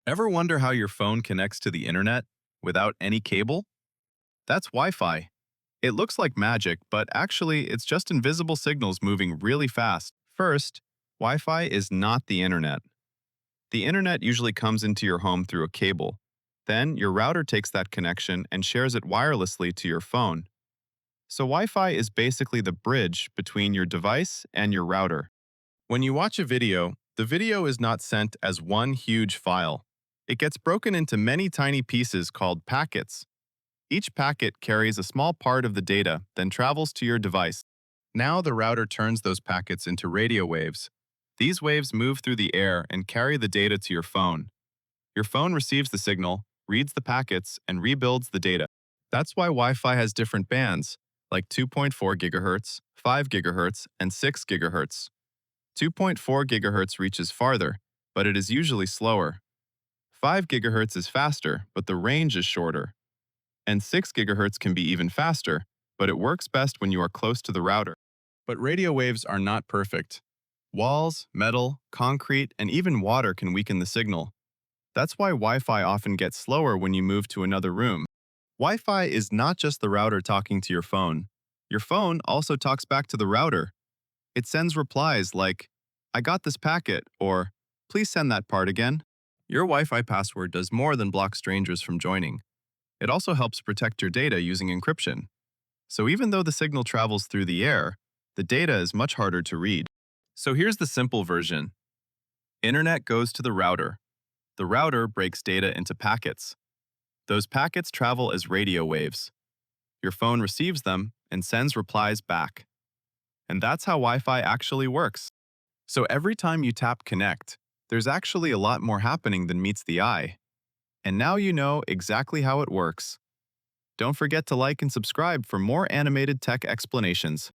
Ever wonder how your phone connects to the internet without any cable? That's Wi-Fi. It looks like magic, but actually it's just invisible signals moving really fast. First, Wi-Fi is not the internet. The internet usually comes into your home through a cable. Then your router takes that connection and shares it wirelessly to your phone. So Wi-Fi is basically the bridge between your device and your router. When you watch a video, the video is not sent as one huge file. It gets broken into many tiny pieces called packets. Each packet carries a small part of the data, then travels to your device. Now the router turns those packets into radio waves. These waves move through the air and carry the data to your phone. Your phone receives the signal, reads the packets, and rebuilds the data. That's why Wi-Fi has different bands, like 2.4 GHz, 5 GHz, and 6 GHz. 2.4 GHz reaches farther, but it is usually slower. 5 GHz is faster, but the range is shorter. And 6 GHz can be even faster, but it works best when you are close to the router. But radio waves are not perfect. Walls, metal, concrete, and even water can weaken the signal. That's why Wi-Fi often gets slower when you move to another room. Wi-Fi is not just the router talking to your phone. Your phone also talks back to the router. It sends replies like, "I got this packet," or "Please send that part again." Your Wi-Fi password does more than block strangers from joining. It also helps protect your data using encryption. So even though the signal travels through the air, the data is much harder to read. So here's the simple version. Internet goes to the router. The router breaks data into packets. Those packets travel as radio waves. Your phone receives them and sends replies back. And that's how Wi-Fi actually works. So every time you tap connect, there's actually a lot more happening than meets the eye. And now you know exactly how it works. Don't forget to like and subscribe for more animated tech explanations.